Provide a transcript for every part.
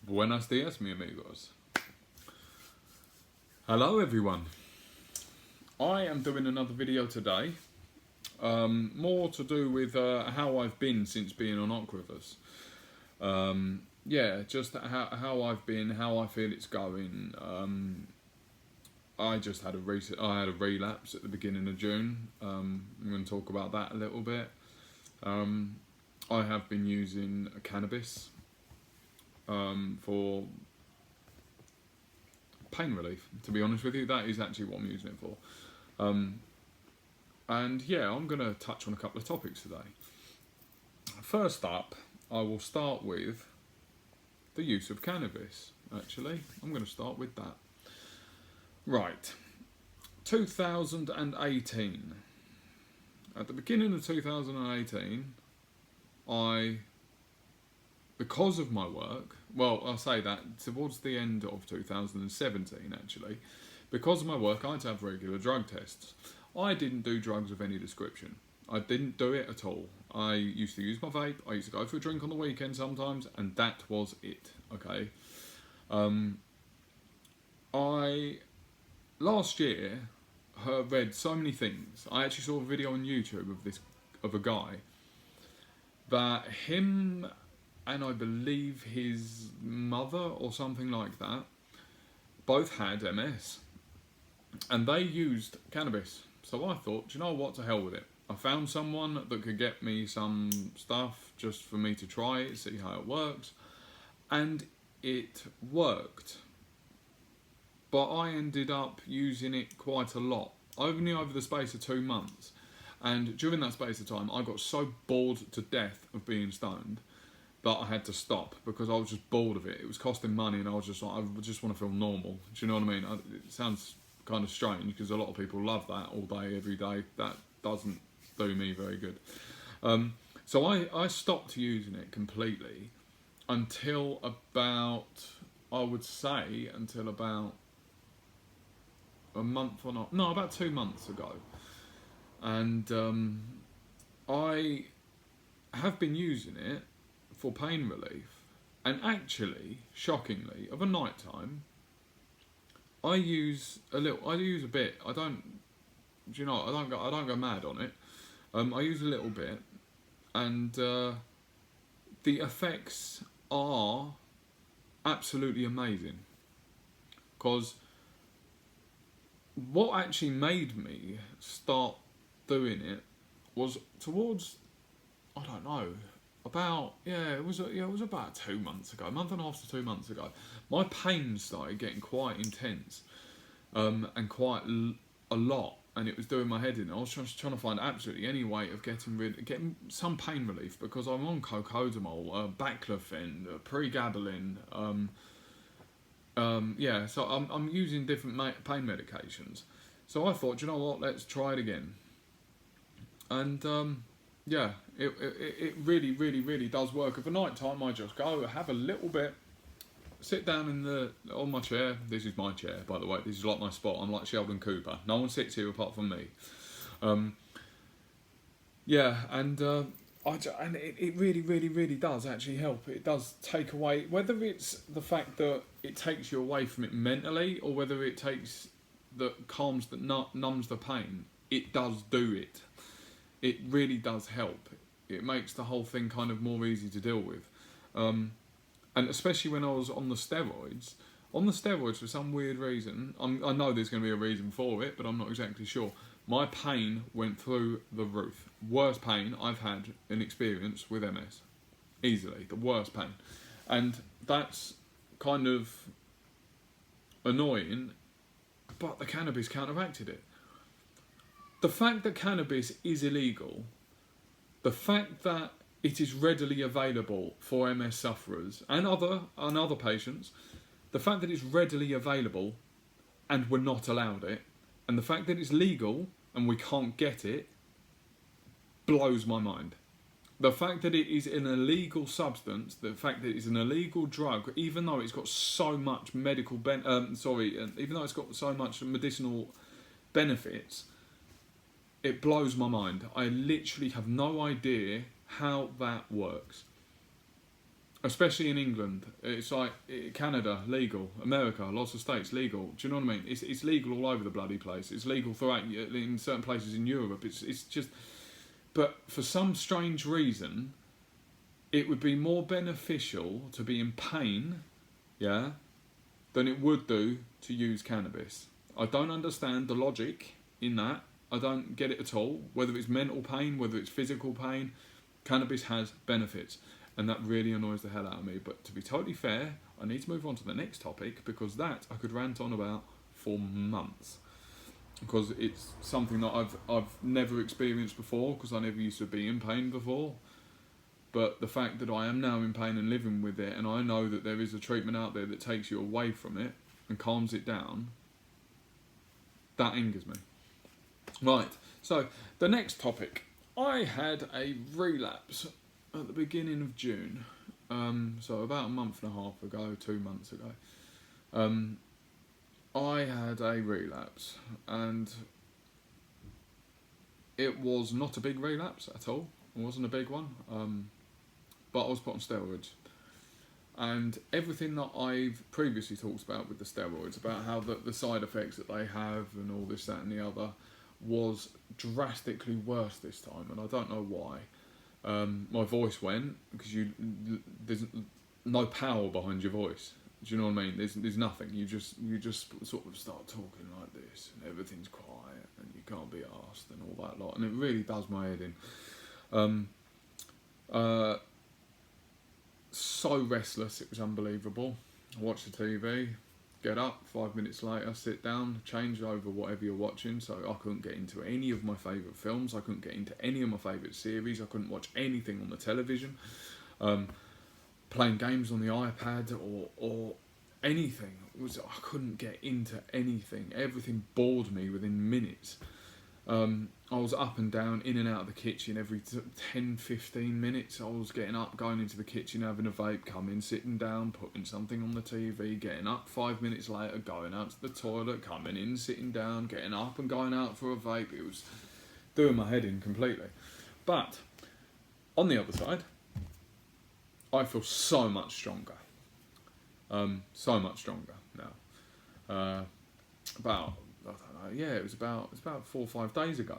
Buenos dias, mi amigos. Hello, everyone. I am doing another video today, more to do with how I've been since being on Ocrevus. Just how I've been, how I feel it's going. I just had I had a relapse at the beginning of June. I'm going to talk about that a little bit. I have been using cannabis for pain relief, to be honest with you. That is actually what I'm using it for. And yeah, I'm going to touch on a couple of topics today. First up, I will start with the use of cannabis, actually. I'm going to start with that. Right, 2018. At the beginning of 2018, because of my work, well, I'll say that towards the end of 2017 actually, because of my work I had to have regular drug tests. I didn't do drugs of any description. I didn't do it at all. I used to use my vape, I used to go for a drink on the weekend sometimes, and that was it, okay? I, last year, read so many things. I actually saw a video on YouTube of a guy that him and I believe his mother or something like that both had MS, and they used cannabis. So I thought, do you know what, to hell with it. I found someone that could get me some stuff just for me to try it, see how it works, and it worked. But I ended up using it quite a lot, only over the space of 2 months. And during that space of time, I got so bored to death of being stoned that I had to stop, because I was just bored of it. It was costing money, and I was just like, I just want to feel normal. Do you know what I mean? It sounds kind of strange, because a lot of people love that all day, every day. That doesn't do me very good. So I stopped using it completely until about, I would say, until about a month or not. No, about 2 months ago. And I have been using it for pain relief, and actually, shockingly, of a night time, I use a bit. I don't go mad on it. I use a little bit, and the effects are absolutely amazing. Because what actually made me start doing it was towards, I don't know, it was about 2 months ago, a month and a half to 2 months ago. My pain started getting quite intense, and quite a lot, and it was doing my head in. I was just trying to find absolutely any way of getting some pain relief, because I'm on cocodamol, baclofen, pregabalin, so I'm using different pain medications. So I thought, you know what, let's try it again. And it really, really, really does work. Of a night time, I just go have a little bit, sit down on my chair. This is my chair, by the way. This is like my spot. I'm like Sheldon Cooper. No one sits here apart from me. It really, really, really does actually help. It does take away, whether it's the fact that it takes you away from it mentally, or whether it numbs the pain. It does do it. It really does help. It makes the whole thing kind of more easy to deal with. And especially when I was on the steroids. On the steroids, for some weird reason, I know there's going to be a reason for it, but I'm not exactly sure. My pain went through the roof. Worst pain I've had an experience with MS. Easily, the worst pain. And that's kind of annoying, but the cannabis counteracted it. The fact that cannabis is illegal, the fact that it is readily available for MS sufferers and other patients, the fact that it's readily available and we're not allowed it, and the fact that it's legal and we can't get it, blows my mind. The fact that it is an illegal substance, the fact that it's an illegal drug, even though it's got so much even though it's got so much medicinal benefits, it blows my mind. I literally have no idea how that works. especially in England. It's like Canada, legal. America, lots of states, legal. Do you know what I mean? It's legal all over the bloody place. It's legal throughout, in certain places in Europe. It's just... But for some strange reason, it would be more beneficial to be in pain, yeah, than it would do to use cannabis. I don't understand the logic in that. I don't get it at all. Whether it's mental pain, whether it's physical pain, cannabis has benefits. And that really annoys the hell out of me. But to be totally fair, I need to move on to the next topic, because that I could rant on about for months. Because it's something that I've never experienced before, because I never used to be in pain before. But the fact that I am now in pain and living with it, and I know that there is a treatment out there that takes you away from it and calms it down, that angers me. Right, so the next topic. I had a relapse at the beginning of June, so about a month and a half ago, 2 months ago. I had a relapse, and it was not a big relapse at all. It wasn't a big one, but I was put on steroids. And everything that I've previously talked about with the steroids, about how the side effects that they have and all this, that and the other, was drastically worse this time, and I don't know why. My voice went, because there's no power behind your voice. Do you know what I mean? There's nothing. You just sort of start talking like this, and everything's quiet, and you can't be asked, and all that lot, and it really does my head in. So restless, it was unbelievable. I watched the TV, get up, 5 minutes later, sit down, change over whatever you're watching. So I couldn't get into any of my favourite films, I couldn't get into any of my favourite series, I couldn't watch anything on the television, playing games on the iPad or anything. I couldn't get into anything. Everything bored me within minutes. I was up and down, in and out of the kitchen every 10-15 minutes. I was getting up, going into the kitchen, having a vape, coming, sitting down, putting something on the TV, getting up 5 minutes later, going out to the toilet, coming in, sitting down, getting up and going out for a vape. It was doing my head in completely. But on the other side, I feel so much stronger. So much stronger now. It was about 4 or 5 days ago.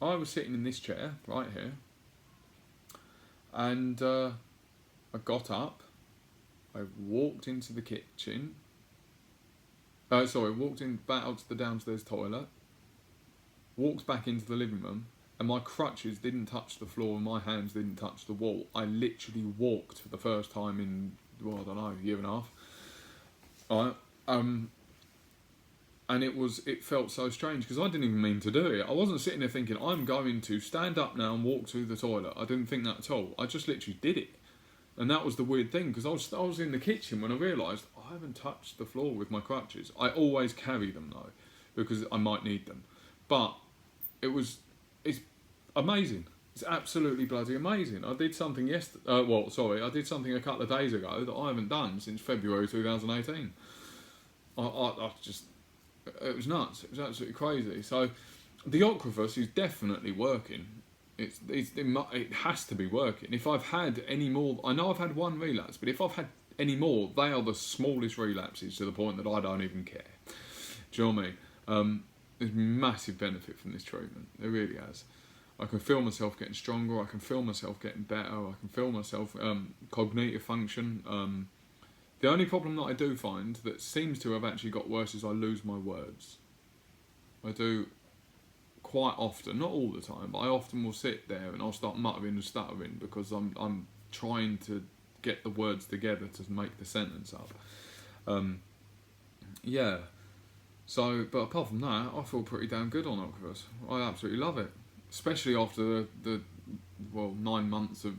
I was sitting in this chair right here, and I got up. I walked into the kitchen. Walked back out to the downstairs toilet. Walked back into the living room, and my crutches didn't touch the floor, and my hands didn't touch the wall. I literally walked for the first time in, I don't know, a year and a half. Right. And it felt so strange, because I didn't even mean to do it. I wasn't sitting there thinking, I'm going to stand up now and walk to the toilet. I didn't think that at all. I just literally did it. And that was the weird thing, because I was in the kitchen when I realised I haven't touched the floor with my crutches. I always carry them though, because I might need them. But it's amazing. It's absolutely bloody amazing. I did something I did something a couple of days ago that I haven't done since February 2018. It was nuts. It was absolutely crazy. So the Ocrevus is definitely working. It has to be working. If I've had any more, I know I've had one relapse, but if I've had any more, they are the smallest relapses, to the point that I don't even care. Do you know what I mean? There's massive benefit from this treatment. There really has. I can feel myself getting stronger. I can feel myself getting better. I can feel myself cognitive function. The only problem that I do find that seems to have actually got worse is I lose my words. I do quite often, not all the time, but I often will sit there and I'll start muttering and stuttering, because I'm trying to get the words together to make the sentence up. So, but apart from that, I feel pretty damn good on Ocrevus. I absolutely love it, especially after the 9 months of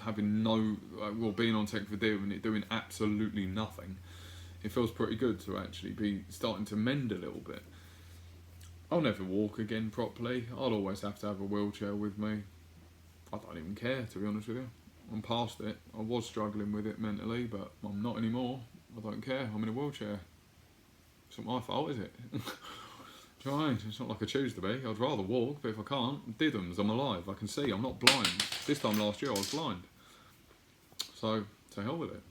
having being on Tecfidera and it doing absolutely nothing. It feels pretty good to actually be starting to mend a little bit. I'll never walk again properly. I'll always have to have a wheelchair with me. I don't even care, to be honest with you. I'm past it. I was struggling with it mentally, but I'm not anymore. I don't care. I'm in a wheelchair. It's not my fault, is it? Do you know what I mean? It's not like I choose to be. I'd rather walk, but if I can't, diddums, I'm alive. I can see, I'm not blind. This time last year I was blind. So to hell with it.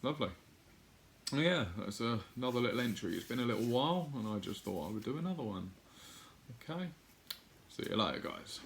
Lovely. Well, yeah, that's another little entry. It's been a little while, and I just thought I would do another one. Okay. See you later, guys.